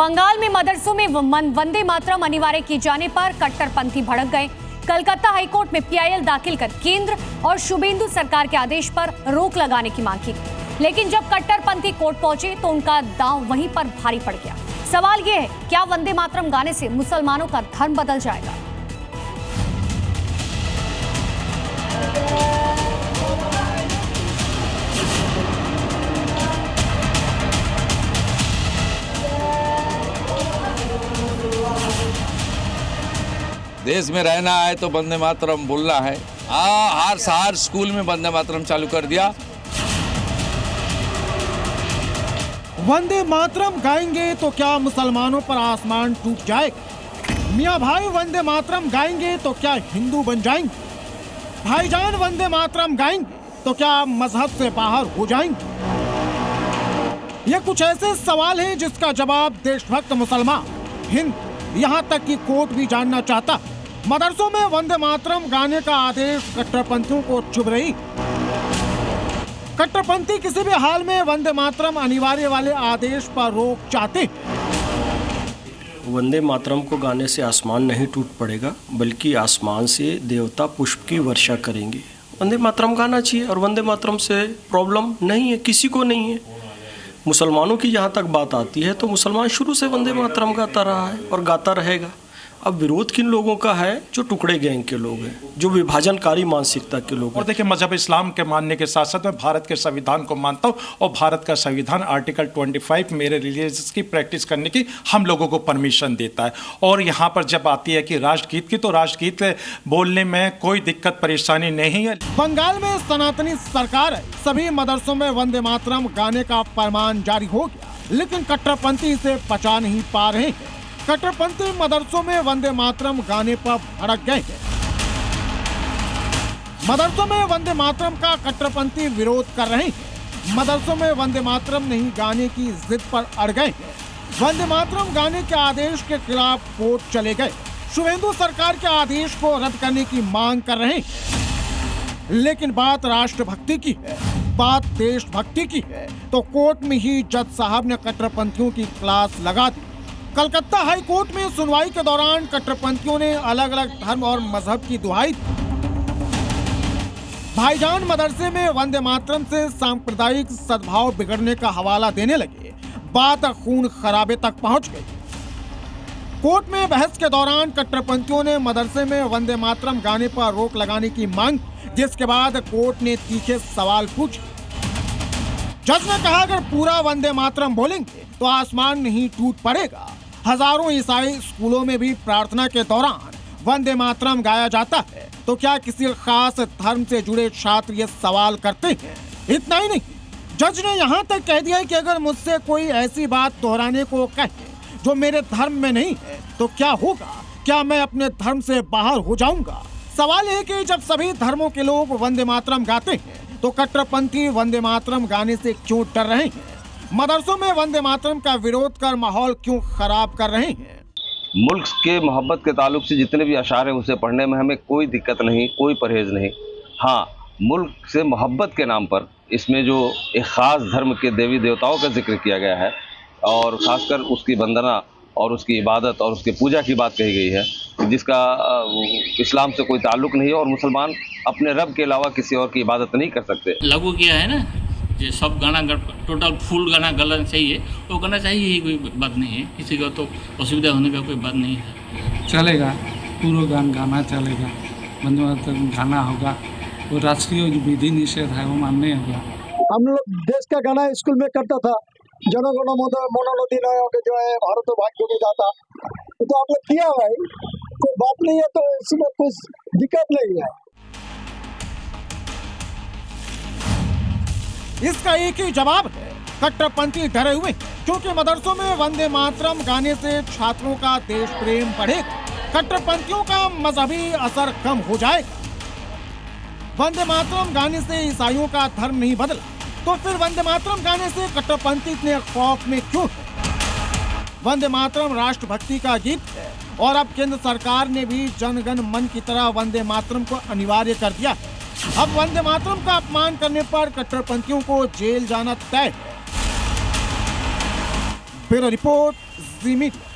बंगाल में मदरसों में वंदे मातरम अनिवार्य किए जाने पर कट्टरपंथी भड़क गए। कलकत्ता हाईकोर्ट में पीआईएल दाखिल कर केंद्र और शुभेंदु सरकार के आदेश पर रोक लगाने की मांग की, लेकिन जब कट्टरपंथी कोर्ट पहुंचे तो उनका दांव वहीं पर भारी पड़ गया। सवाल यह है, क्या वंदे मातरम गाने से मुसलमानों का धर्म बदल जाएगा? देश में रहना है तो वंदे मातरम बोलना है। हर स्कूल में वंदे मातरम चालू कर दिया। वंदे मातरम गाएंगे तो क्या मुसलमानों पर आसमान टूट जाएगा? मियां भाई वंदे मातरम गाएंगे तो क्या हिंदू बन जाएंगे? भाईजान वंदे मातरम गाएंगे तो क्या मजहब से बाहर हो जाएंगे? ये कुछ ऐसे सवाल हैं जिसका जवाब देशभक्त मुसलमान, हिंद, यहाँ तक कि कोर्ट भी जानना चाहता। मदरसों में वंदे मातरम गाने का आदेश कट्टरपंथियों को चुभ रही। कट्टरपंथी किसी भी हाल में वंदे मातरम अनिवार्य वाले आदेश पर रोक चाहते। वंदे मातरम को गाने से आसमान नहीं टूट पड़ेगा, बल्कि आसमान से देवता पुष्प की वर्षा करेंगे। वंदे मातरम गाना चाहिए और वंदे मातरम से प्रॉब्लम नहीं है, किसी को नहीं है। मुसलमानों की जहाँ तक बात आती है तो मुसलमान शुरू से वंदे मातरम गाता रहा है और गाता रहेगा। अब विरोध किन लोगों का है? जो टुकड़े गैंग के लोग हैं, जो विभाजनकारी मानसिकता के लोग हैं। और देखिए, मजहब इस्लाम के मानने के साथ साथ मैं भारत के संविधान को मानता हूँ और भारत का संविधान आर्टिकल 25 मेरे रिलीजियस की प्रैक्टिस करने की हम लोगों को परमिशन देता है। और यहाँ पर जब आती है कि राष्ट्रगीत की, तो राष्ट्रगीत बोलने में कोई दिक्कत परेशानी नहीं है। बंगाल में सनातनी सरकार है, सभी मदरसों में वंदे मातरम गाने का फरमान जारी हो गया, लेकिन कट्टरपंथी इसे पचा नहीं पा रहे हैं। कट्टरपंथी मदरसों में वंदे मातरम गाने पर भड़क गए हैं। मदरसों में वंदे मातरम का कट्टरपंथी विरोध कर रहे हैं। मदरसों में वंदे मातरम नहीं गाने की जिद पर अड़ गए हैं। वंदे मातरम गाने के आदेश के खिलाफ कोर्ट चले गए। शुभेंदु सरकार के आदेश को रद्द करने की मांग कर रहे हैं। लेकिन बात राष्ट्रभक्ति की है, बात देशभक्ति की है, तो कोर्ट में ही जज साहब ने कट्टरपंथियों की क्लास लगा दी। कलकत्ता हाई कोर्ट में सुनवाई के दौरान कट्टरपंथियों ने अलग अलग धर्म और मजहब की दुहाई दी। भाईजान मदरसे में वंदे मातरम से सांप्रदायिक सद्भाव बिगड़ने का हवाला देने लगे। बात खून खराबे तक पहुंच गई। कोर्ट में बहस के दौरान कट्टरपंथियों ने मदरसे में वंदे मातरम गाने पर रोक लगाने की मांग, जिसके बाद कोर्ट ने तीखे सवाल पूछे। जज ने कहा, अगर पूरा वंदे मातरम बोलेंगे तो आसमान नहीं टूट पड़ेगा। हजारों ईसाई स्कूलों में भी प्रार्थना के दौरान वंदे मातरम गाया जाता है, तो क्या किसी खास धर्म से जुड़े छात्र ये सवाल करते हैं? इतना ही नहीं, जज ने यहाँ तक कह दिया कि अगर मुझसे कोई ऐसी बात दोहराने को कहे जो मेरे धर्म में नहीं है तो क्या होगा? क्या मैं अपने धर्म से बाहर हो जाऊंगा? सवाल है कि जब सभी धर्मों के लोग वंदे मातरम गाते हैं तो कट्टरपंथी वंदे मातरम गाने से क्यों डर रहे हैं? मदरसों में वंदे मातरम का विरोध कर माहौल क्यों खराब कर रहे हैं? मुल्क के मोहब्बत के ताल्लुक से जितने भी अशार हैं उसे पढ़ने में हमें कोई दिक्कत नहीं, कोई परहेज नहीं। हाँ, मुल्क से मोहब्बत के नाम पर इसमें जो एक ख़ास धर्म के देवी देवताओं का जिक्र किया गया है और ख़ासकर उसकी वंदना और उसकी इबादत और उसकी पूजा की बात कही गई है, जिसका इस्लाम से कोई ताल्लुक नहीं है और मुसलमान अपने रब के अलावा किसी और की इबादत नहीं कर सकते। लागू किया है ना, जो सब गाना टोटल फुल गाना गलना चाहिए, वो गाना चाहिए ही, कोई बात नहीं है। किसी को तो असुविधा होने का कोई बात नहीं है। चलेगा, पूरा गान गाना चलेगा, वंदे मातरम गाना होगा, वो राष्ट्रीय जो विधि निषेध है वो मानने होगा। हम लोग देश का गाना स्कूल में करता था, जनगण मन जो है भारत भाग्य में जाता, तो आप लोग किया भाई, कोई बात नहीं है, तो इसमें कुछ दिक्कत नहीं है। इसका एक ही जवाब है, कट्टरपंथी डरे हुए, क्योंकि मदरसों में वंदे मातरम गाने से छात्रों का देश प्रेम बढ़ेगा, कट्टरपंथियों का मजहबी असर कम हो जाएगा। वंदे मातरम गाने से ईसाइयों का धर्म नहीं बदला, तो फिर वंदे मातरम गाने से कट्टरपंथी इतने खौफ में क्यों है? वंदे मातरम राष्ट्रभक्ति का गीत है और अब केंद्र सरकार ने भी जनगण मन की तरह वंदे मातरम को अनिवार्य कर दिया है। अब वंदे मातरम का अपमान करने पर कट्टरपंथियों को जेल जाना तय है। ब्यूरो रिपोर्ट जी मीडिया।